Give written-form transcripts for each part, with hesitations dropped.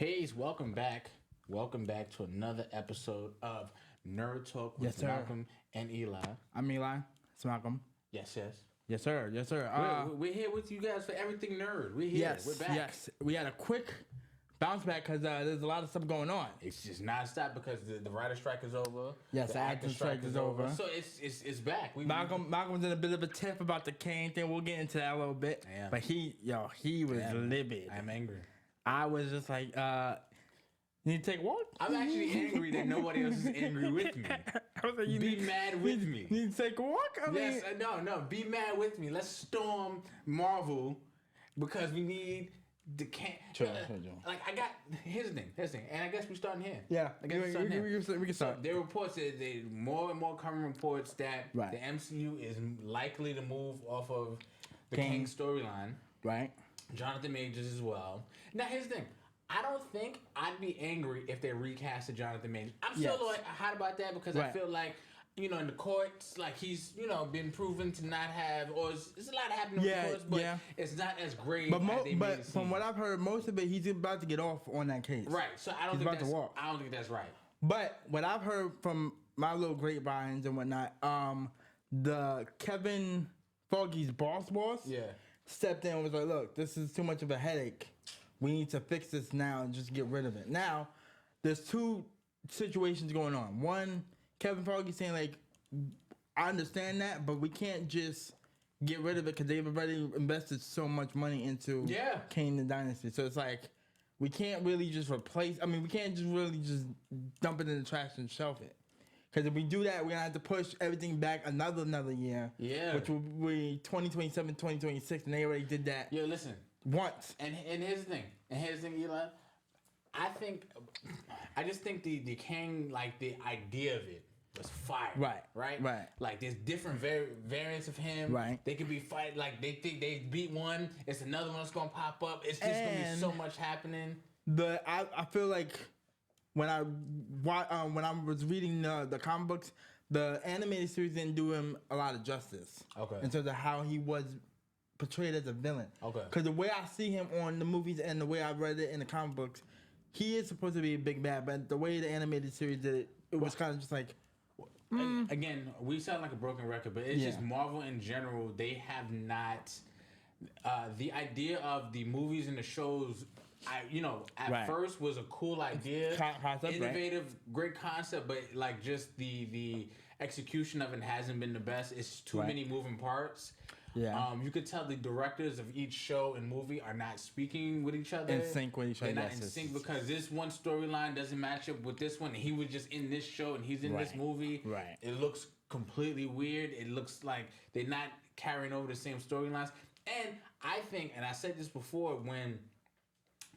Peace. Welcome back. Welcome back to another episode of Nerd Talk with Malcolm and Eli. I'm Eli. It's Malcolm. Yes, yes. Yes, sir. Yes, sir. We're here with you guys for everything nerd. We're here. Yes, we're back. yes. We had a quick bounce back because there's a lot of stuff going on. It's just nonstop because the writer strike is over. Yes, the actor strike is over. So it's back. Malcolm's in a bit of a tiff about the Kane thing. We'll get into that a little bit. Damn. But he was livid. I'm angry. I was just like, you need to take a walk? I'm actually angry that nobody else is angry with me. I was like, Be mad with me. You need to take a walk? No. Be mad with me. Let's storm Marvel because we need the here's the thing, and I guess we're starting here. Yeah, I guess we can start. So there are reports that more and more common reports that Right. the MCU is likely to move off of the King storyline. Right. Jonathan Majors as well. Now here's the thing. I don't think I'd be angry if they recasted Jonathan Majors. I'm still like hot about that because I feel like, in the courts, like he's, been proven to not have, or it's a lot happening in the courts, but it's not as great. But from what I've heard, most of it, he's about to get off on that case. Right. So I don't think that's right. But what I've heard from my little grapevines and whatnot, the Kevin Feige's boss, stepped in and was like, look, this is too much of a headache. We need to fix this now and just get rid of it. Now, there's two situations going on. One, Kevin Feige saying, like, I understand that, but we can't just get rid of it because they've already invested so much money into Kane the Dynasty. So it's like, we can't really just we can't just really just dump it in the trash and shelf it. Because if we do that, we're going to have to push everything back another year. Yeah. Which will be 2027, 2026, and they already did that. Yo, listen. Once. And here's the thing. Eli. I just think the King, like, the idea of it was fire. Right. Like, there's different variants of him. Right. They could be fight. Like, they think they beat one. It's another one that's going to pop up. It's just going to be so much happening. I feel like when I was reading the comic books, the animated series didn't do him a lot of justice. Okay. In terms of how he was portrayed as a villain. Okay. Because the way I see him on the movies and the way I read it in the comic books, he is supposed to be a big bad, but the way the animated series did it, it was kind of just like... Again, we sound like a broken record, but it's just Marvel in general, they have not... the idea of the movies and the shows... first was a cool idea, innovative, great concept, but like just the execution of it hasn't been the best. It's too many moving parts. Yeah, you could tell the directors of each show and movie are not speaking with each other, in sync with each other. They're not in sync because this one storyline doesn't match up with this one. And he was just in this show and he's in this movie. Right, it looks completely weird. It looks like they're not carrying over the same storylines. And I think, and I said this before when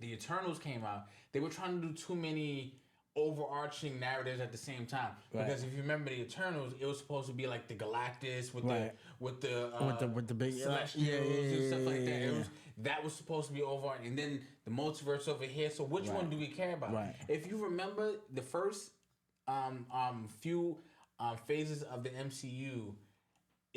the Eternals came out, they were trying to do too many overarching narratives at the same time. Because if you remember the Eternals, it was supposed to be like the Galactus with the big Celestials and stuff like that. That was supposed to be over, and then the multiverse over here. So which one do we care about? Right. If you remember the first few phases of the MCU,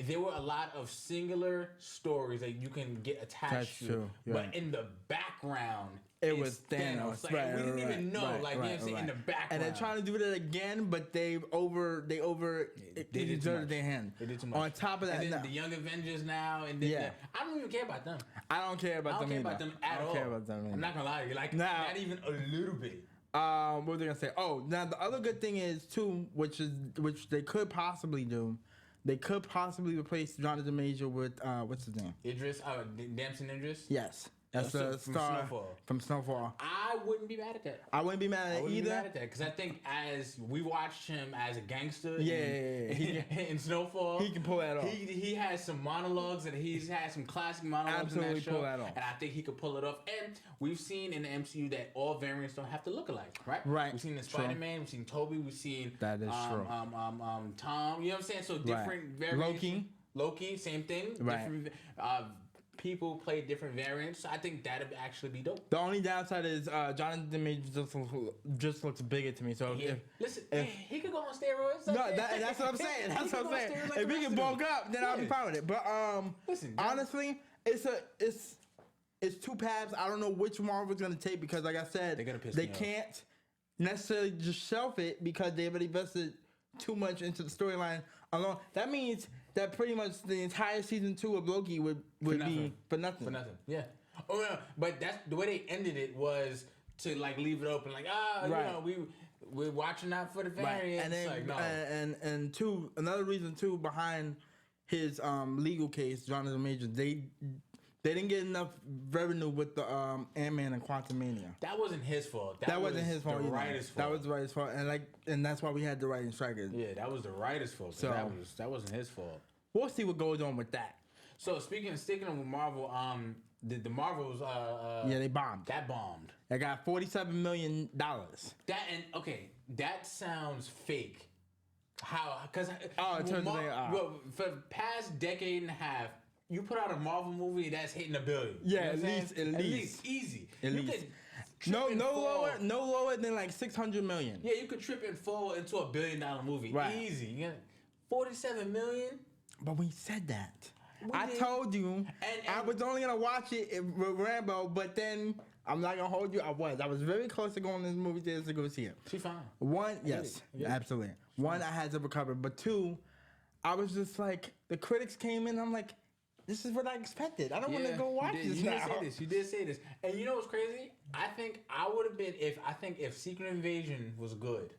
there were a lot of singular stories that you can get attached to. But in the background, it was Thanos. Like, we didn't even know. In the background. And they're trying to do that again, but they exerted their hand. They did too much. On top of that, and then the Young Avengers now, and then I don't even care about them. I don't care about them either. I don't care about them at all. I don't care about them either. I'm not gonna lie to you. Like, not even a little bit. What were they gonna say? Oh, now the other good thing is too, which they could possibly do. They could possibly replace Jonathan Major with what's his name? Damson Idris? Yes. That's the star from Snowfall. I wouldn't be mad at that. I wouldn't be mad at it either. Because I think as we watched him as a gangster in Snowfall, he can pull that off. He has some monologues and he's had some classic monologues in that show. Pull that off. And I think he could pull it off. And we've seen in the MCU that all variants don't have to look alike, right? Right. We've seen the Spider-Man, we've seen Tobey, we've seen that is true. Tom, you know what I'm saying? So different variations. Loki, same thing. Right. Different people play different variants. So I think that'd actually be dope. The only downside is Jonathan Major just looks bigger to me. So he could go on steroids. No, that's what I'm saying. That's what I'm saying. If he can bulk up, then I'll be fine with it. But honestly, it's two paths. I don't know which Marvel's gonna take because, like I said, they can't necessarily just shelf it because they've already invested too much into the storyline alone. That means that pretty much the entire season 2 of Loki would be for nothing. For nothing. Yeah. Oh no, but that's the way they ended it was to like leave it open, like you know, we're watching out for the variants. And then, like, no. and two, another reason too behind his legal case, Jonathan Majors, they didn't get enough revenue with the Ant-Man and Quantumania. That wasn't his fault. That wasn't his fault. The writer's fault. That was the writer's fault, and that's why we had the writing strikers. Yeah, that was the writer's fault. So that wasn't his fault. We'll see what goes on with that. So sticking with Marvel, the Marvels, they bombed. That bombed. They got $47 million. That sounds fake. How? Because in terms of for the past decade and a half, you put out a Marvel movie that's hitting $1 billion. Yeah, at least easy. At least. No lower than like 600 million. Yeah, you could trip and fall into $1 billion movie. Right. Easy. You got $47 million. But we said that. I told you, and I was only gonna watch it with Rambo, but then I'm not gonna hold you. I was very close to going to the movie theaters to go see it. She's fine. One, yes, absolutely. One, I had to recover, but two, I was just like, the critics came in. I'm like, this is what I expected. I don't want to go watch this now. You did say this, and you know what's crazy? I think I would have been if Secret Invasion was good.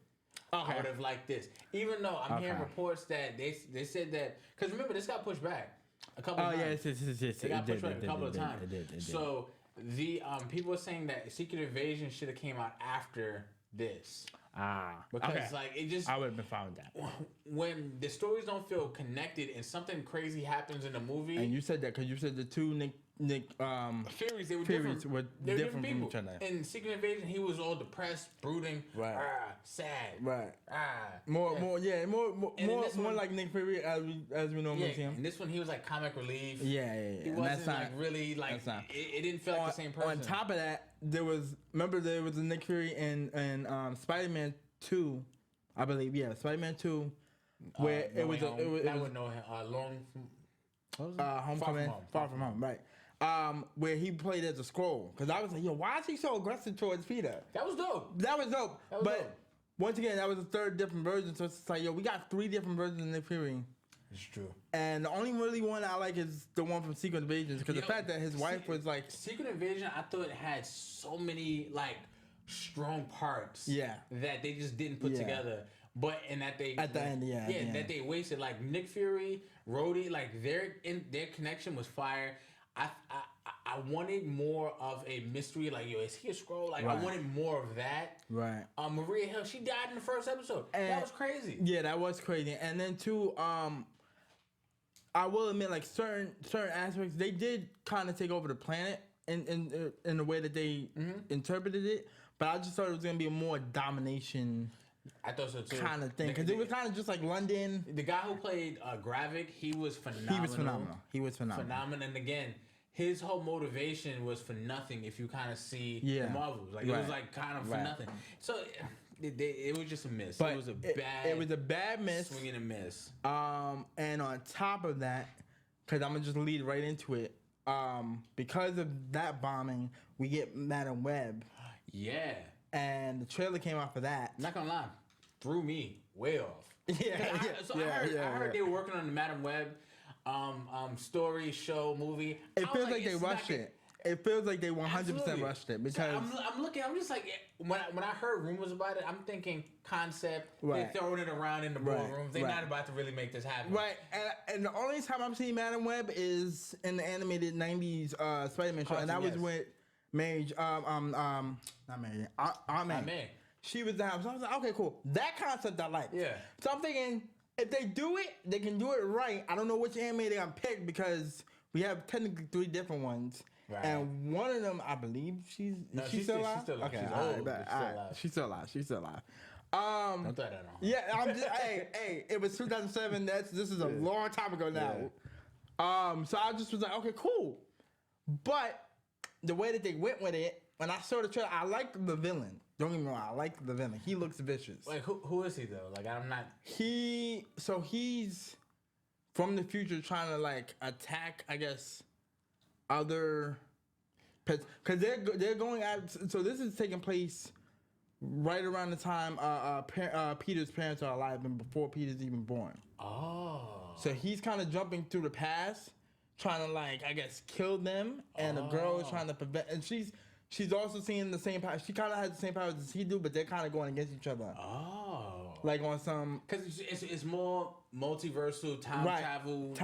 I would have liked this, even though I'm hearing reports that they said that because remember this got pushed back a couple of times. Yes. It got pushed back a couple of times. So the people are saying that Secret Invasion should have came out after this. Because like it just I would have been fine with that. When the stories don't feel connected and something crazy happens in the movie. And you said that because you said the two Nick Furies, they were different from from each other. In Secret Invasion, he was all depressed, brooding, sad, more like Nick Fury as we normally see him. And this one, he was like comic relief. Yeah. He wasn't like really like it didn't feel like the same person. On top of that, there was a Nick Fury in Spider-Man 2, I believe. Yeah, Spider-Man 2, where it was Homecoming, Far From Home, right? Where he played as a Skrull. Because I was like, yo, why is he so aggressive towards Peter? That was dope. But once again, that was the third different version. So it's like, yo, we got 3 different versions of Nick Fury. It's true. And the only really one I like is the one from Secret Invasion. Because the fact that his wife was like... Secret Invasion, I thought it had so many, like, strong parts. Yeah. That they just didn't put together. But, and that they... At the end, that they wasted. Like, Nick Fury, Rhodey, like, their connection was fire. I wanted more of a mystery, like, yo, is he a Skrull? Like, I wanted more of that. Right. Maria Hill, she died in the first episode. And that was crazy. Yeah, that was crazy. And then, too, I will admit, like, certain aspects, they did kind of take over the planet in the way that they interpreted it. But I just thought it was going to be a more domination... I thought so too. Kind of thing, because it was kind of just like London. The guy who played Gravik, he was phenomenal. He was phenomenal. And again, his whole motivation was for nothing. If you kind of see the Marvels, like it was like kind of for nothing. So it was just a miss. But it was a bad miss. Swing and a miss. And on top of that, because I'm gonna just lead right into it. Because of that bombing, we get Madam Web. Yeah. And the trailer came out for that. Not gonna lie, threw me way off. I heard they were working on the Madam Web story, show, movie. It feels like they rushed it. It feels like they 100% rushed it because I'm just like when I heard rumors about it, I'm thinking concept. They're throwing it around in the boardrooms. They're not about to really make this happen. Right. And the only time I've seen Madam Web is in the animated '90s Spider-Man show, and that was with Mage. Not Mary. Aunt May. She was down. So I was like, okay, cool. That concept I like. Yeah. So I'm thinking, if they do it, they can do it right. I don't know which anime they're gonna pick because we have technically 3 different ones. Right. And one of them, I believe she's still alive. She's still alive. Okay, she's still alive. She's still alive. Don't throw that on. Yeah, I'm just hey, it was 2007. This is a long time ago now. Yeah. So I just was like, okay, cool. But the way that they went with it, when I saw the trailer, I liked the villain. Don't get me wrong, I liked the villain. He looks vicious. Like who is he though? Like I'm not. He's from the future trying to like attack, I guess, other because they're going at. So this is taking place right around the time Peter's parents are alive and before Peter's even born. Oh. So he's kind of jumping through the past, trying to like I guess kill them, and the girl is trying to prevent. And she's also seeing the same power. She kind of has the same powers as he do, but they're kind of going against each other. Oh. Like on some because it's more multiversal time travel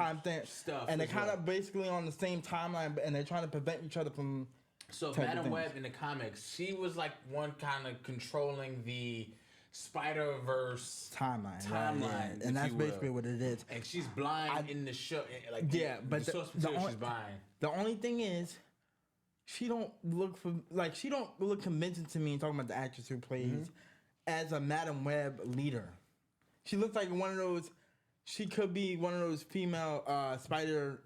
stuff, and they're kind of basically on the same timeline, and they're trying to prevent each other from. So Madam Web in the comics, she was like one kind of controlling the Spider-Verse timeline, right, and that's basically what it is. And she's blind in the show, like but she's blind. The only thing is, she don't look convincing to me. And talking about the actress who plays as a Madam Web leader, she looks like one of those. She could be one of those female spider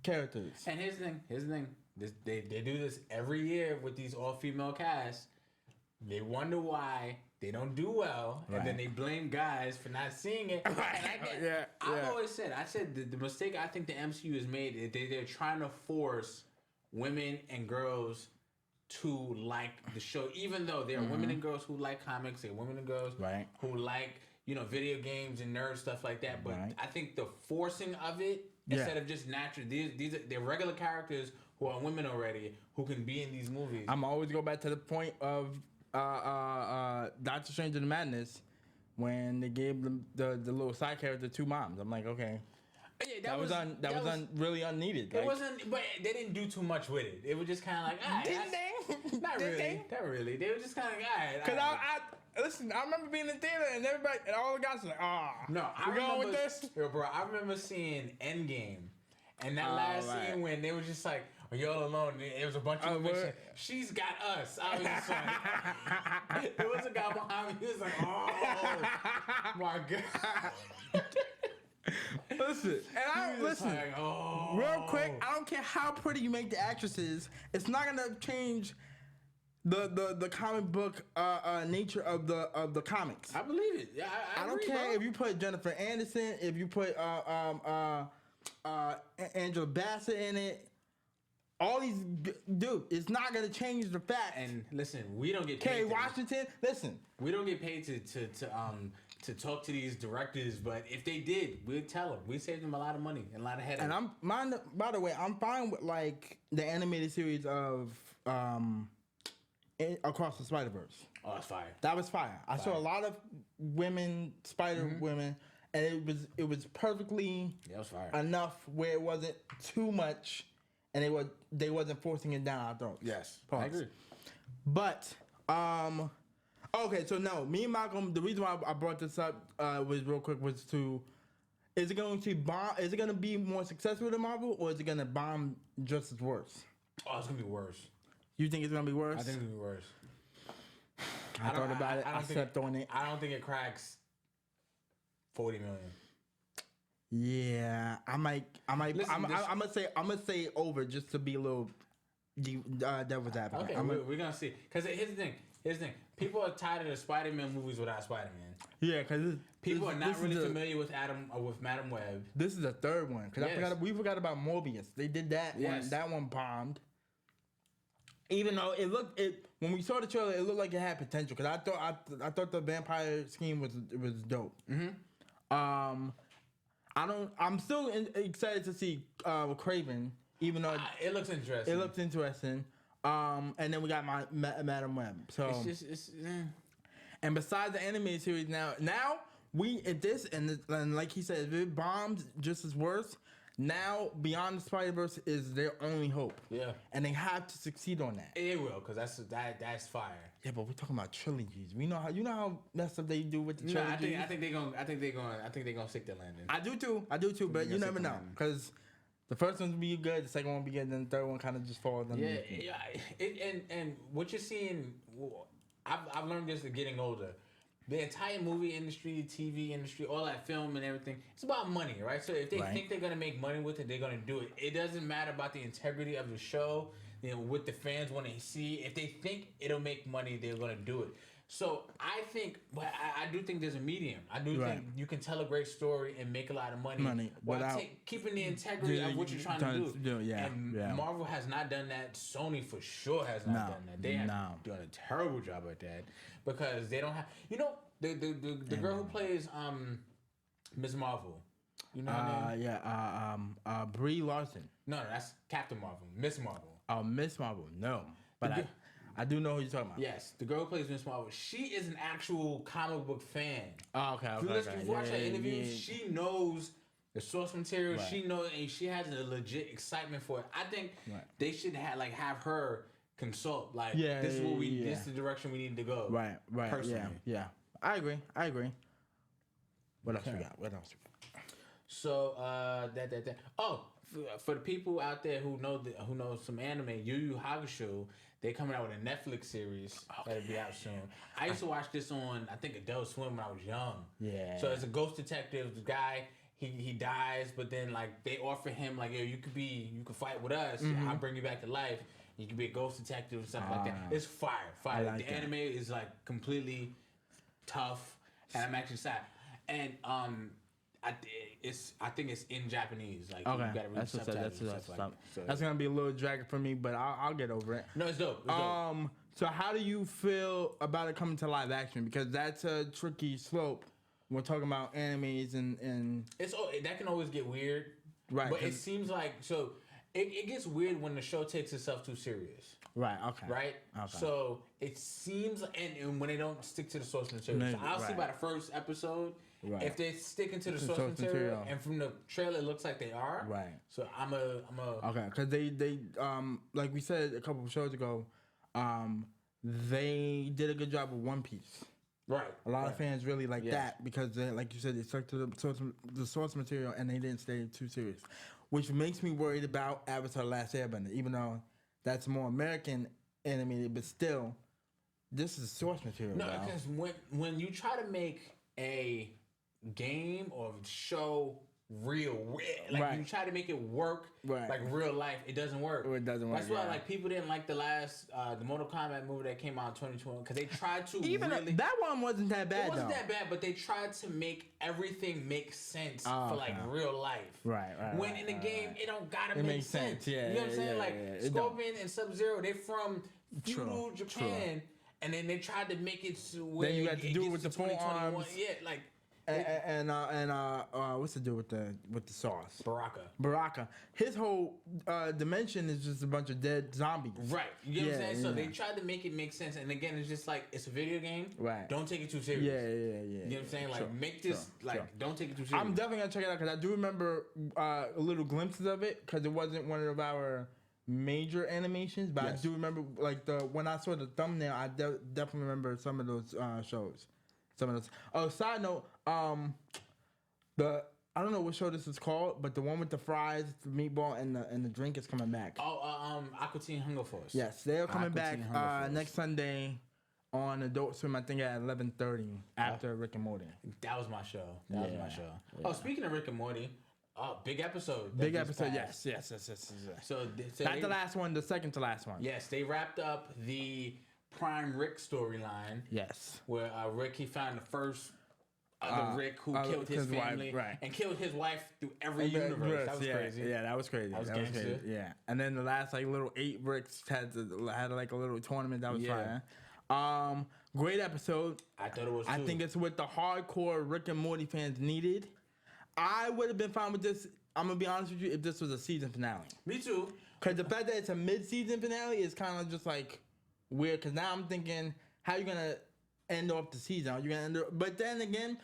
characters. And here's the thing. They do this every year with these all-female casts. They wonder why they don't do well, and then they blame guys for not seeing it. I've always said, the mistake I think the MCU has made is they're trying to force women and girls to like the show, even though there are women and girls who like comics, there are women and girls who like video games and nerd stuff like that. But I think the forcing of it instead of just natural, they're regular characters who are women already who can be in these movies. I'm always go back to the point of Doctor Strange in the Madness when they gave the little side character two moms. I'm like, okay. Yeah, that was really unneeded. It wasn't, but they didn't do too much with it. It was just kind of like, not really. They were just kind of like, Because I listen. I remember being in the theater and everybody and all the guys were like, no, I remember with this, bro. I remember seeing Endgame, and that last scene when they were just like, "Are you all alone?" It was a bunch of women. She's got us. I was just like, there was a guy behind me. He was like, "Oh my god." Listen, and like, real quick. I don't care how pretty you make the actresses. It's not gonna change the comic book nature of the comics. I believe it. Yeah, I don't care if you put Jennifer Aniston, if you put Angela Bassett in it. All these, dude, it's not gonna change the fact. And listen, we don't get paid. Kerry Washington, listen, we don't get paid to talk to these directors, but if they did, we'd tell them. We'd save them a lot of money and a lot of headache. And by the way, I'm fine with like the animated series of Across the Spider-Verse. Oh, that's fire. That was fire. I saw a lot of women, women, and it was perfectly enough where it wasn't too much. And they wasn't forcing it down our throats. Yes, I agree. But okay, so no, me and Malcolm. The reason why I brought this up was real quick was is it going to bomb? Is it going to be more successful than Marvel, or is it going to bomb just as worse? Oh, it's going to be worse. You think it's going to be worse? I think it's going to be worse. I thought about it. I slept on it. I don't think it cracks 40 million. Yeah, I might. Listen, I'm gonna say over just to be a little devil's advocate. Okay, we're gonna see. Because here's the thing. People are tired of the Spider-Man movies without Spider-Man. Yeah, because people are not really familiar with Madam Web. This is the third one. Because we forgot about Morbius. They did that one. That one bombed. Even though when we saw the trailer, it looked like it had potential. Because I thought the vampire scheme was dope. Mm-hmm. I'm still excited to see Craven, even though it looks interesting. It looks interesting. And then we got Madam Web. So and besides the animated series, now we at this and like he said, if it bombs just as worse. Now Beyond the Spider-Verse is their only hope. Yeah, and they have to succeed on that. It will, because that's fire. Yeah, but we're talking about trilogies. We know how messed up they do with the trilogies. I think they're gonna stick their landing. I do too. But you never know, because the first one will be good, the second one will be good, and then the third one kind of just falls. Yeah. And what you're seeing, I've learned this getting older. The entire movie industry, TV industry, all that film and everything, it's about money, right? So if they think they're going to make money with it, they're going to do it. It doesn't matter about the integrity of the show, what the fans want to see. If they think it'll make money, they're going to do it. So I think, but I do think there's a medium. I do think you can tell a great story and make a lot of money while keeping the integrity of what you're trying to do. And Marvel has not done that. Sony for sure has not done that. They have done a terrible job at that because they don't have. You know, the girl who plays Ms. Marvel. You know her name? Brie Larson. No, that's Captain Marvel. Miss Marvel. Oh, Miss Marvel. No, but I do know who you're talking about. Yes, the girl who plays Miss Marvel. She is an actual comic book fan. Oh, okay. If you watch her interviews, she knows the source material. Right. She knows, and she has a legit excitement for it. I think they should have her consult. Like, this is what this is the direction we need to go. Right. Personally. Yeah. I agree. What else we got? So that. Oh, for the people out there who know some anime, Yu Yu Hakusho. They're coming out with a Netflix series that'll be out soon. I used to watch this on, I think, Adult Swim when I was young. Yeah. So as a ghost detective, the guy, he dies, but then like they offer him like, yo, you could fight with us. I'll bring you back to life. You could be a ghost detective and stuff like that. It's fire. Like the anime is like completely tough, and I'm actually sad. And I think it's in Japanese. Like, you gotta read subtitles. That's gonna be a little drag for me, but I'll get over it. No, it's dope. So how do you feel about it coming to live action? Because that's a tricky slope. We're talking about animes and that can always get weird, right? But it seems like it gets weird when the show takes itself too serious. Right. Okay. Right. Okay. So it seems, and when they don't stick to the source material, so I'll see by the first episode. Right. If they're sticking to the source material, and from the trailer it looks like they are, right? So I'm a okay, because they like we said a couple of shows ago, they did a good job with One Piece. Right. A lot of fans really like that because they, like you said, they stuck to the source material and they didn't stay too serious, which makes me worried about Avatar: The Last Airbender, even though that's more American animated, but still, this is source material. No, because when you try to make a game or show real, like you try to make it work like real life, it doesn't work. It doesn't work. That's why like people didn't like the last the Mortal Kombat movie that came out in 2020 because they tried to that one wasn't that bad. It wasn't that bad, but they tried to make everything make sense for like real life. Right. When in the game it don't gotta make sense. Yeah, you know what I'm saying? Like Scorpion and Sub-Zero, they're from feudal Japan. True. And then they tried to make it where then you got to do it with the forearms. Yeah, like. And what's to do with the sauce? Baraka. His whole dimension is just a bunch of dead zombies. Right. You know what I'm saying? So they tried to make it make sense, and again, it's just like it's a video game. Right. Don't take it too serious. Yeah. You know what I'm saying? Like make this don't take it too serious. I'm definitely gonna check it out because I do remember little glimpses of it because it wasn't one of our major animations, but I do remember like when I saw the thumbnail, I definitely remember some of those shows. Oh, side note, I don't know what show this is called, but the one with the fries, the meatball, and the drink is coming back. Oh, Aqua Teen Hunger Force. Yes, they are coming back next Sunday on Adult Swim. I think at 11:30 after Rick and Morty. That was my show. Yeah. Oh, speaking of Rick and Morty. Oh, big episode. Yes. So not the last one, the second to last one. Yes, they wrapped up the Prime Rick storyline. Yes. Where Rick, he found the first other Rick who killed his family and killed his wife through every universe. That was crazy. Yeah, that was crazy. That was crazy. Yeah. And then the last like little 8 Ricks had like a little tournament that was fun. Great episode. I thought it was too. I think it's what the hardcore Rick and Morty fans needed. I would have been fine with this. I'm gonna be honest with you if this was a season finale. Me too. Because the fact that it's a mid-season finale is kind of just like weird. Because now I'm thinking, how are you gonna end off the season? Are you gonna end it? But then again,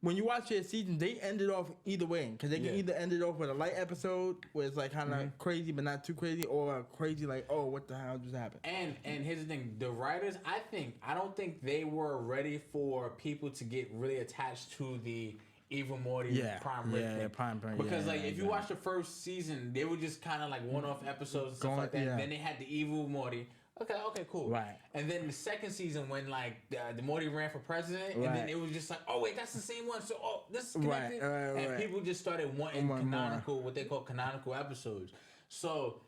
when you watch their season, they end it off either way. Because they can either end it off with a light episode where it's like kind of crazy but not too crazy, or a crazy like, oh, what the hell just happened? And here's the thing: the writers, I don't think they were ready for people to get really attached to the Evil Morty Prime Rick thing. Prime, because like if you watch the first season, they were just kind of like one-off episodes and stuff like that. And then they had the Evil Morty. Okay, cool. Right. And then the second season when like the Morty ran for president, and then it was just like, oh wait, that's the same one. So this is connected. And people just started wanting canonical, what they call canonical episodes. So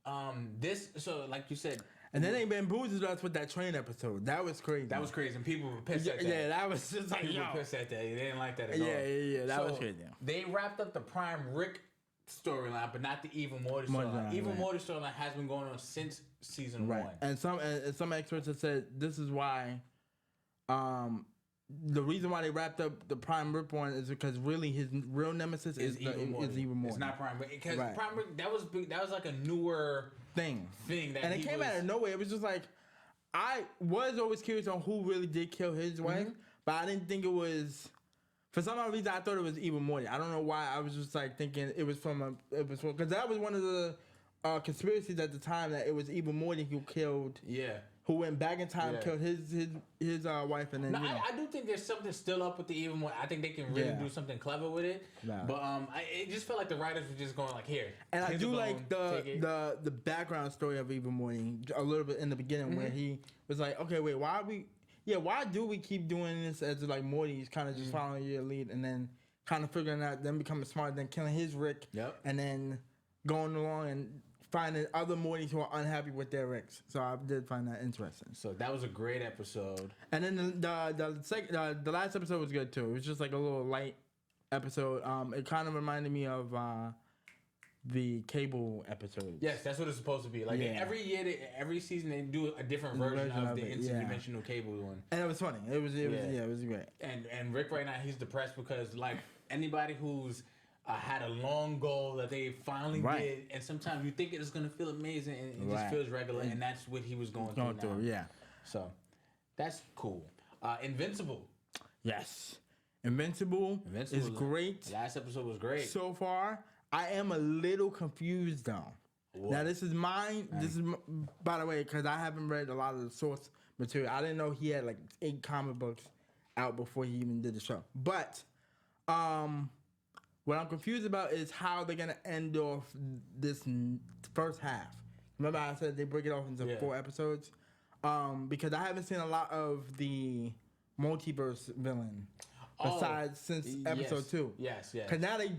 so like you said. And then they bamboozled us with that train episode. That was crazy. That was crazy. And people were pissed at that. Yeah, that was just like, people were pissed at that. They didn't like that at all. Yeah. That was crazy. They wrapped up the Prime Rick storyline, but not the Evil Morty storyline. Evil Morty storyline has been going on since season 1. And some experts have said this is why the reason why they wrapped up the Prime Rip one is because really his real nemesis is Evil Morty. It's not Prime Rip because Prime Rip that was like a newer thing that and it came out of nowhere. It was just like I was always curious on who really did kill his wife, but I didn't think it was. For some odd reason, I thought it was Evil Morty. I don't know why. I was just like thinking it was from because that was one of the conspiracies at the time that it was Evil Morty who killed. Yeah. Who went back in time, killed his wife, and then. No, I do think there's something still up with the Evil Morty. I think they can really do something clever with it. Nah. But it just felt like the writers were just going like here. And I do like the background story of Evil Morty a little bit in the beginning where he was like, okay, wait, why do we keep doing this as like Morty's kind of just following your lead and then kind of figuring out, then becoming smart, then killing his Rick, and then going along and finding other Mortys who are unhappy with their Ricks. So I did find that interesting. So that was a great episode. And then the last episode was good too. It was just like a little light episode. It kind of reminded me of the Cable episode. Yes, that's what it's supposed to be. Like every year, every season they do a different version of the interdimensional Cable one. And it was funny. It was great. And Rick right now he's depressed because like anybody who's had a long goal that they finally did, and sometimes you think it's gonna feel amazing and it just feels regular, and that's what he was going through. Yeah. So that's cool. Invincible. Yes. Invincible is great. Last episode was great so far. I am a little confused though. Whoa. Now this is mine. Right. This is by the way because I haven't read a lot of the source material. I didn't know he had like 8 comic books out before he even did the show. But what I'm confused about is how they're gonna end off this first half. Remember I said they break it off into 4 episodes? Because I haven't seen a lot of the multiverse villain besides since episode 2. Yes. Because now they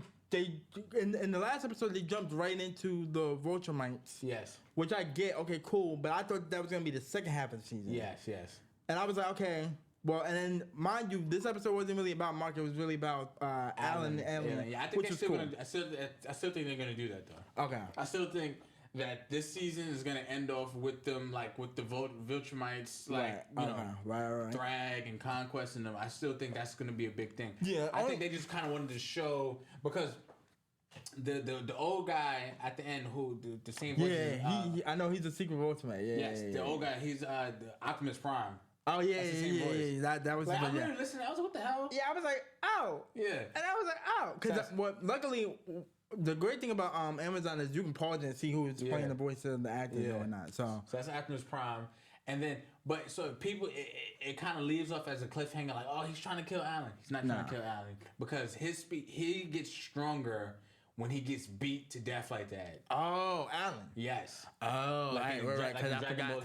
in the last episode they jumped right into the Vulturemites. Yes. Which I get, okay, cool, but I thought that was gonna be the second half of the season. Yes. And I was like, okay. Well, and then mind you, this episode wasn't really about Mark. It was really about Alan. Yeah, I think they're still gonna. I still think they're gonna do that though. Okay. I still think that this season is gonna end off with them like with the Vulturemites, like Thrag and Conquest and them. I still think that's gonna be a big thing. Yeah. I think they just kind of wanted to show because. The old guy at the end who the same voice. I know he's a secret Vulturemite. The old guy. He's the Optimus Prime. Oh yeah. That was. Like, I remember listening. I was like, "What the hell?" Yeah, I was like, "Oh." Yeah. And I was like, "Oh," because luckily, the great thing about Amazon is you can pause and see who's playing the voice of the actor or not. So that's Optimus Prime, and then so people it kind of leaves off as a cliffhanger, like, "Oh, he's trying to kill Alan." He's not trying to kill Alan because he gets stronger when he gets beat to death like that. Oh, Alan. Yes. Oh, right. Because I forgot.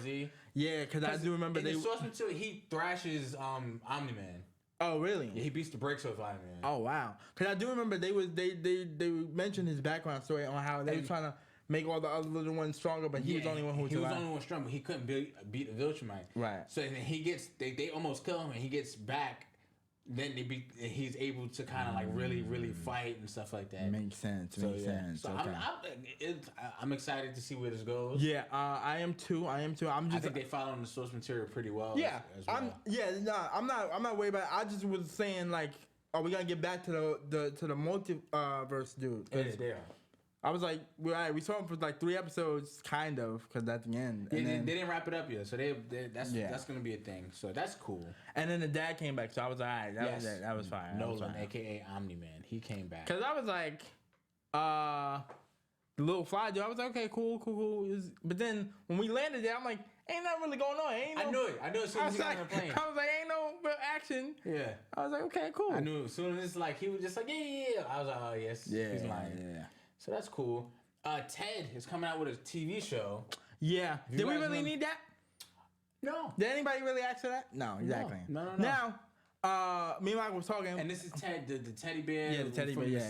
Yeah, because I do remember in the source material, he thrashes Omni-Man. Oh, really? Yeah, he beats the brakes off Omni-Man. Oh, wow. Because I do remember they mentioned his background story on how they were trying to make all the other little ones stronger, but he was the only one who was alive. He was the only one strong, but he couldn't beat the Viltrumite. Right. So then he gets, they almost kill him, and he gets back. Then he's able to kind of like really fight and stuff like that. Makes sense. So okay. I'm excited to see where this goes. Yeah, I am too. I think they following the source material pretty well. Yeah, as well. I'm not worried about it. I just was saying like, are we gonna get back to the multiverse dude? Yeah, they are. I was like, we saw him for like 3 episodes, kind of, because at the end. Yeah, they didn't wrap it up yet, so that's going to be a thing. So that's cool. And then the dad came back, so I was like, all right, that was fine. Nolan, a.k.a. Omni-Man, he came back. Because I was like, the little fly dude, I was like, okay, cool. But then when we landed there, I'm like, ain't nothing really going on. I knew it as soon as he got on the plane. I was like, ain't no real action. Yeah. I was like, okay, cool. I knew as soon as like he was just like, yeah. I was like, oh, yes, he's lying. Yeah. So that's cool. Ted is coming out with a TV show. Yeah. Did we really need that? No. Did anybody really ask for that? No, exactly. No. Now, me and Michael was talking. And this is Ted, the teddy bear. Yeah, the teddy bear.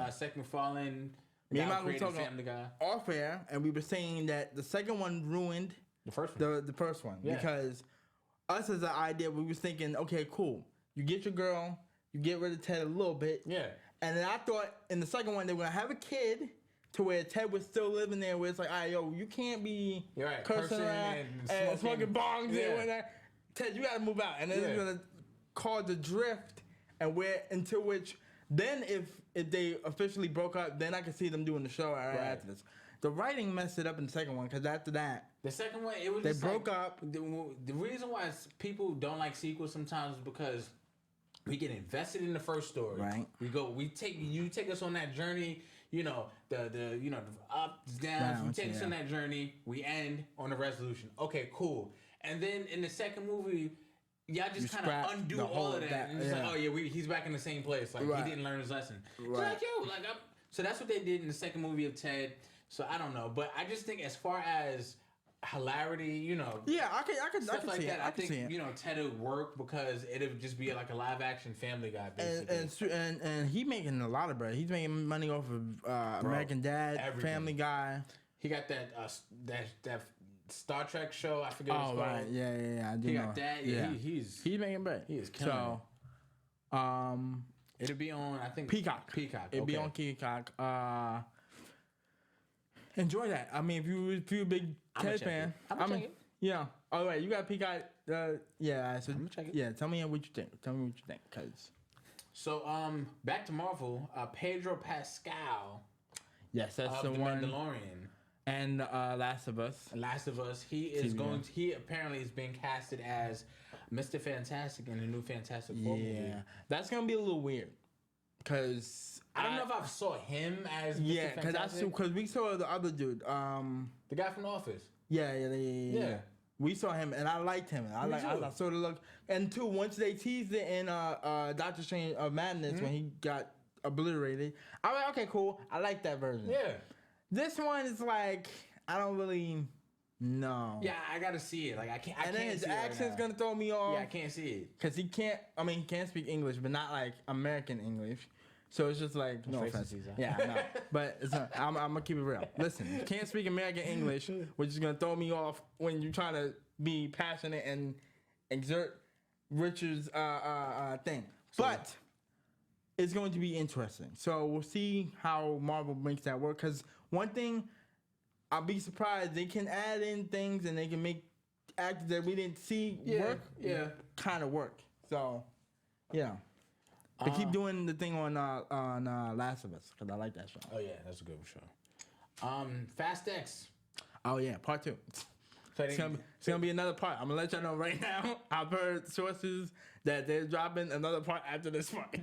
Seth MacFarlane. Me and Michael was talking off air, and we were saying that the second one ruined The first one. The first one. Yeah. Because us as an idea, we was thinking, okay, cool. You get your girl, you get rid of Ted a little bit. Yeah. And then I thought in the second one they were gonna have a kid to where Ted was still living there, where it's like, all right, yo, you can't be cursing around and smoking bongs and whatnot. Ted, you gotta move out. And then it's gonna cause a drift, and where until which then if they officially broke up, then I could see them doing the show after this. The writing messed it up in the second one because after that, the second one it was they broke up. The reason why people don't like sequels sometimes is because we get invested in the first story. Right. You take us on that journey. You know the ups, downs. You take us on that journey. We end on a resolution. Okay, cool. And then in the second movie, y'all just kind of undo all of that. And it's like, oh yeah, he's back in the same place. Like he didn't learn his lesson. Right. So like so that's what they did in the second movie of Ted. So I don't know, but I just think as far as hilarity, I can stuff like see that. It. I think Ted would work because it'd just be like a live action Family Guy, basically. And he making a lot of bread. He's making money off of American Dad, everything. Family Guy. He got that Star Trek show. I forget what it's called. Right, yeah. I do he know. got that. Yeah, he's making bread. He is killing it. It'll be on, I think, Peacock. It'll be on Peacock. Enjoy that. I mean, if you're a big Ted fan, I'm gonna check it. Yeah. All right, you got Peacock. Yeah. So I'm gonna check it. Yeah. Tell me what you think. So back to Marvel. Pedro Pascal. Yes, that's the one. Mandalorian. And Last of Us. He apparently is being casted as Mr. Fantastic in the new Fantastic Four movie. Yeah, that's gonna be a little weird, cause I don't know if I saw him as Mr. Fantastic. Because we saw the other dude, the guy from The Office. Yeah. We saw him, and I liked him. I sort of looked, and too, once they teased it in Doctor Strange of Madness when he got obliterated, I was like, okay, cool. I like that version. Yeah. This one is like, I don't really know. Yeah, I gotta see it. Like I can't. And then his accent's gonna throw me off. Yeah, I can't see it because he can't. I mean, he can speak English, but not like American English. So it's just like no offense. Yeah, I know. But it's not, I'm gonna keep it real. Listen, you can't speak American English, which is gonna throw me off when you're trying to be passionate and exert Richard's thing. But it's going to be interesting. So we'll see how Marvel makes that work. Because one thing, I'll be surprised they can add in things and they can make actors that we didn't see kind of work. So yeah. They keep doing the thing on Last of Us because I like that show. Oh yeah, that's a good show. Fast X. Oh yeah, part 2. So it's gonna be another part. I'm gonna let y'all know right now. I've heard sources that they're dropping another part after this part.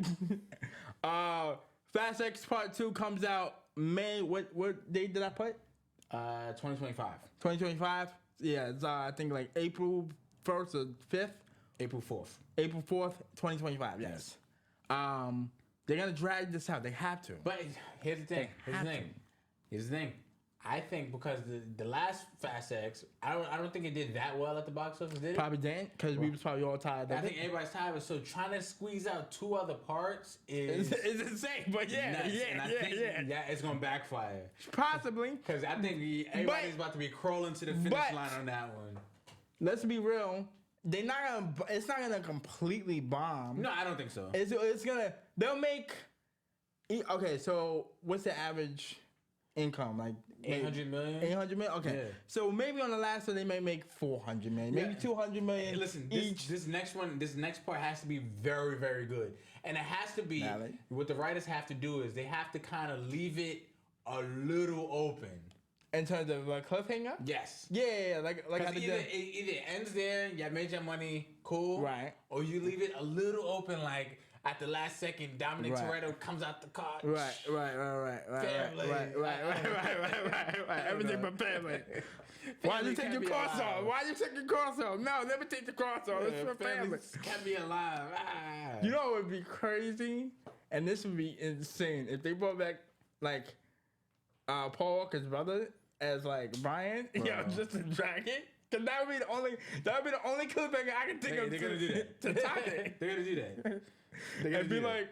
Fast X Part 2 comes out May. What date did I put? 2025. 2025. Yeah, it's I think like April 1st or 5th. April 4th. April 4th, 2025. Yes. They're gonna drag this out. They have to. But here's the thing. I think because the last Fast X, I don't think it did that well at the box office, did it? Probably didn't, because we was probably all tired of it. I think everybody's tired of it. So trying to squeeze out 2 other parts is insane. But yeah, it's gonna backfire. Possibly. Because I think everybody's about to be crawling to the finish line on that one. Let's be real. They're not gonna. It's not gonna completely bomb. No, I don't think so. It's gonna. They'll make. Okay, so what's the average income? Like 800 million. 800 million. Okay, so maybe on the last one they may make 400 million, maybe 200 million. Hey, listen, each. This next part has to be very, very good, and it has to be. What the writers have to do is they have to kind of leave it a little open. In terms of like cliffhanger? Yes. Yeah, like either it ends there, you made your money, cool. Right. Or you leave it a little open, like at the last second, Dominic Toretto comes out the car. Right. Family. Right. Everything but family. Why'd you take your cross off? Why'd you take your cross off? No, never take the cross off. It's for family. Can't be alive. You know what would be crazy? And this would be insane if they brought back like Paul Walker's brother as like Brian, just a dragon. Cause that would be the only cliffhanger I can think of. They're gonna do that. To top it. They're gonna do that. And be like,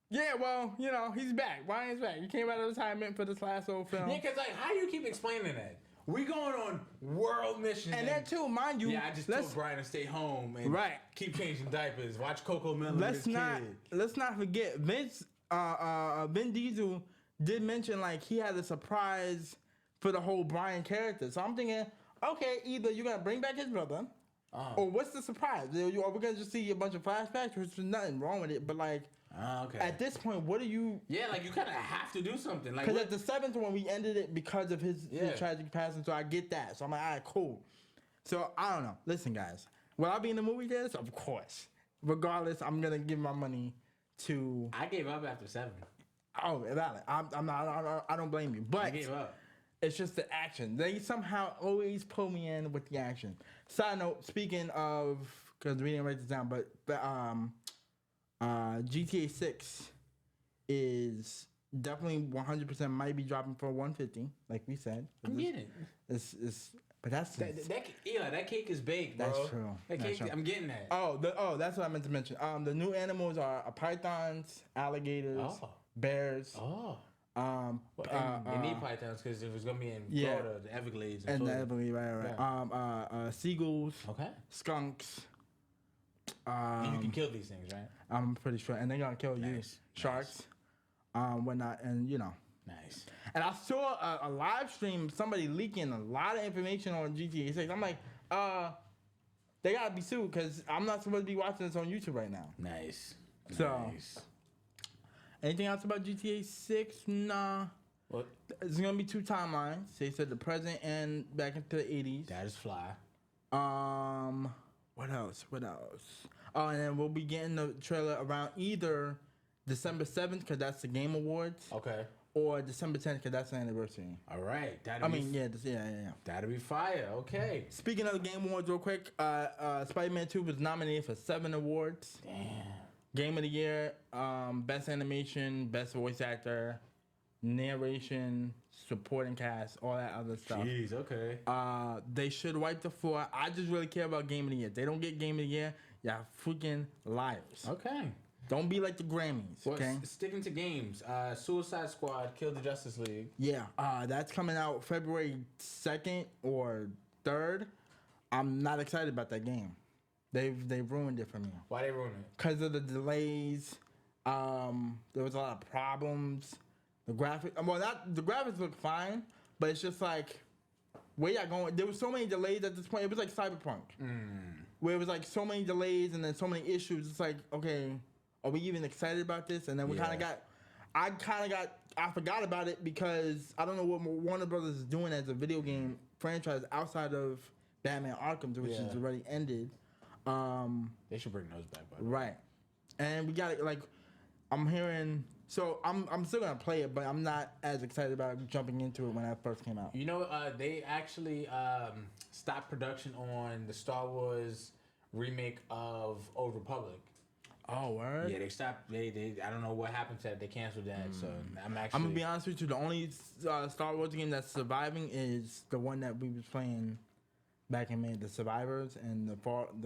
yeah, well, he's back. Brian's back. He came out of retirement for this last old film. Yeah, cause like, how do you keep explaining that? We going on world mission. And that too, mind you. Yeah, I just told Brian to stay home and keep changing diapers. Watch Coco Melon with his kid. Let's not forget Vin Diesel did mention like he had a surprise for the whole Brian character. So I'm thinking, okay, either you're gonna bring back his brother, or what's the surprise? Are we gonna just see a bunch of flashbacks? Which there's nothing wrong with it, but like. At this point, what do you? Yeah, like you kind of have to do something. Like because at the 7th one, we ended it because of his tragic passing. So I get that. So I'm like, all right, cool. So I don't know. Listen, guys, will I be in the movie theaters? Of course. Regardless, I'm gonna give my money to. I gave up after 7. Oh, valid. I'm not. I don't blame you. But I gave up. It's just the action. They somehow always pull me in with the action. Side note: speaking of, because we didn't write this down, but GTA 6 is definitely 100% might be dropping for 150, like we said. I'm getting it. But that's that cake is baked, bro. That's true. That cake, I'm getting that. That's what I meant to mention. The new animals are pythons, alligators, bears. They need pythons because it was gonna be in Florida, the Everglades, and the Everglades, right. Seagulls. Okay. Skunks. And you can kill these things, right? I'm pretty sure, and they're gonna kill you. Sharks, whatnot, and you know. Nice. And I saw a live stream, somebody leaking a lot of information on GTA 6. I'm like, they gotta be sued because I'm not supposed to be watching this on YouTube right now. Nice. So, anything else about GTA 6? Nah. What? It's gonna be 2 timelines. They said the present and back into the 80s. That is fly. What else? Oh, and then we'll be getting the trailer around either December 7th, because that's the Game Awards. Okay. Or December 10th, because that's the anniversary. All right. Yeah. That'll be fire. Okay. Speaking of the Game Awards, real quick, Spider-Man 2 was nominated for 7 awards. Damn. Game of the Year, Best Animation, Best Voice Actor, Narration, Supporting Cast, all that other stuff. Jeez, okay. They should wipe the floor. I just really care about Game of the Year. If they don't get Game of the Year, y'all freaking liars. Okay. Don't be like the Grammys, okay? Sticking to games, Suicide Squad, Kill the Justice League. Yeah, that's coming out February 2nd or 3rd. I'm not excited about that game. They've ruined it for me. Why they ruin it? Because of the delays. There was a lot of problems. The graphics look fine, but it's just like, where y'all going? There was so many delays at this point. It was like Cyberpunk, where it was like so many delays and then so many issues. It's like, okay, are we even excited about this? And then we I forgot about it because I don't know what Warner Brothers is doing as a video game franchise outside of Batman Arkham, which is already ended. They should bring those back, by the way. Right. And we got it, like, I'm hearing, so I'm still gonna play it, but I'm not as excited about jumping into it when that first came out. You know, they actually stopped production on the Star Wars remake of Old Republic. Oh, word? Yeah, they stopped. They I don't know what happened to that. They canceled that. So I'm gonna be honest with you. The only Star Wars game that's surviving is the one that we was playing back in May, the Survivors and the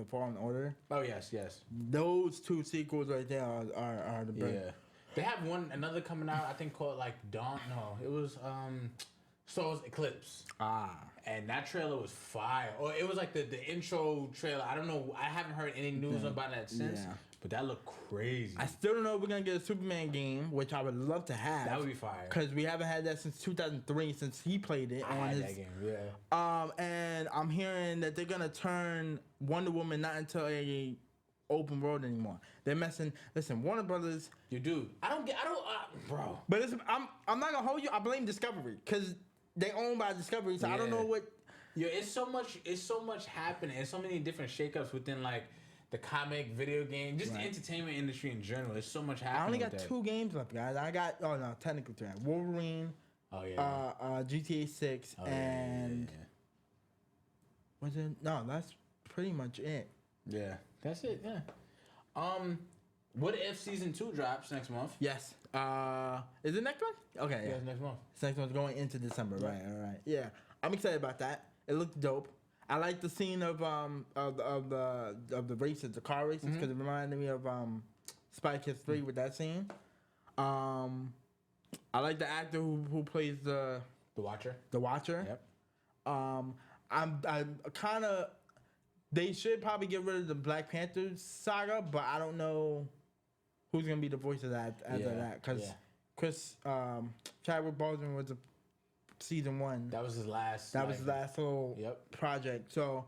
Fallen Order. Oh yes. Those 2 sequels right there are the best. Yeah. They have another coming out, I think, called like Dawn. No, it was Star Wars Eclipse. And that trailer was fire. Or it was like the intro trailer. I don't know. I haven't heard any news about that since. Yeah. But that looked crazy. I still don't know if we're gonna get a Superman game, which I would love to have. That would be fire. Because we haven't had that since 2003, since he played it. I had that game, yeah. And I'm hearing that they're gonna turn Wonder Woman not into a open world anymore. They're messing. Listen, Warner Brothers. You do. Bro. But I'm not gonna hold you. I blame Discovery because they owned by Discovery. So I don't know what. Yeah, it's so much happening. And so many different shakeups within like the comic, video game, just the entertainment industry in general. There's so much happening. I only got 2 games left, guys. I got technically 3. Wolverine. Oh yeah. GTA 6 and. Yeah. Was it? No, that's pretty much it. Yeah, that's it. Yeah. What if season 2 drops next month? Yes. Is it next month? Okay. Yeah, it's next month. Next month's going into December. Yeah. Right. All right. Yeah, I'm excited about that. It looked dope. I like the scene of the races, the car races, because it reminded me of Spy Kids 3 with that scene. I like the actor who plays the Watcher. The Watcher. Yep. I'm kind of. They should probably get rid of the Black Panther saga, but I don't know who's gonna be the voice of that after that because Chris Chadwick Boseman was a season 1. That was his last. That was his last little project. So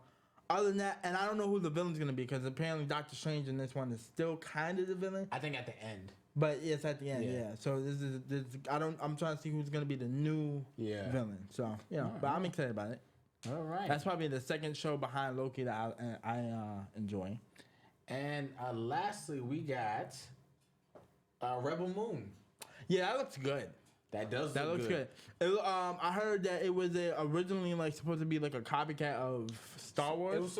other than that, and I don't know who the villain's gonna be because apparently Doctor Strange in this one is still kind of the villain. I think at the end. But it's at the end, yeah. So this I'm trying to see who's gonna be the new villain. So but I'm excited about it. All right. That's probably the second show behind Loki that I enjoy. And lastly, we got Rebel Moon. Yeah, that looks good. That does. That looks good. I heard that it was originally like supposed to be like a copycat of Star Wars.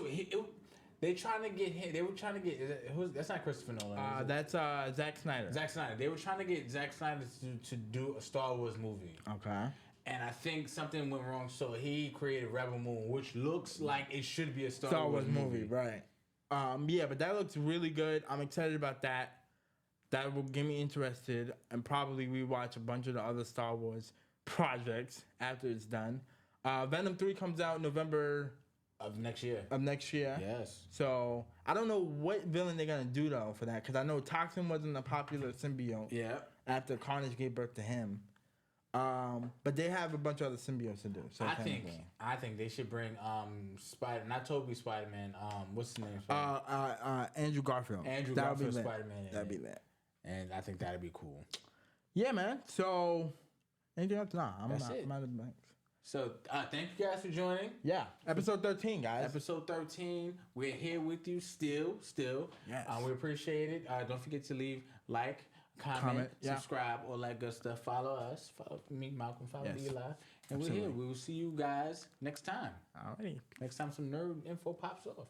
They trying to get him. They were trying to get. That's not Christopher Nolan. That's Zack Snyder. Zack Snyder. They were trying to get Zack Snyder to do a Star Wars movie. Okay. And I think something went wrong, so he created Rebel Moon, which looks like it should be a Star Wars movie. Right. Yeah, but that looks really good. I'm excited about that. That will get me interested, and probably rewatch a bunch of the other Star Wars projects after it's done. Venom 3 comes out November of next year. Yes. So I don't know what villain they're gonna do though for that, because I know Toxin wasn't a popular symbiote. Yeah. After Carnage gave birth to him. But they have a bunch of other symbiotes to do. So I think they should bring not Toby Spider-Man. What's his name? Andrew Garfield. Andrew Garfield Spider-Man. That'd be lit. And I think that'd be cool. Yeah, man. So anything else? Nah, I'm out of the banks. So thank you guys for joining. Yeah, episode 13, guys. Episode 13. We're here with you still. Yes. We appreciate it. Don't forget to leave comment, subscribe, all that good stuff. Follow us. Follow me, Malcolm. Follow Eli. And we're here. We will see you guys next time. Alrighty. Next time some nerd info pops off.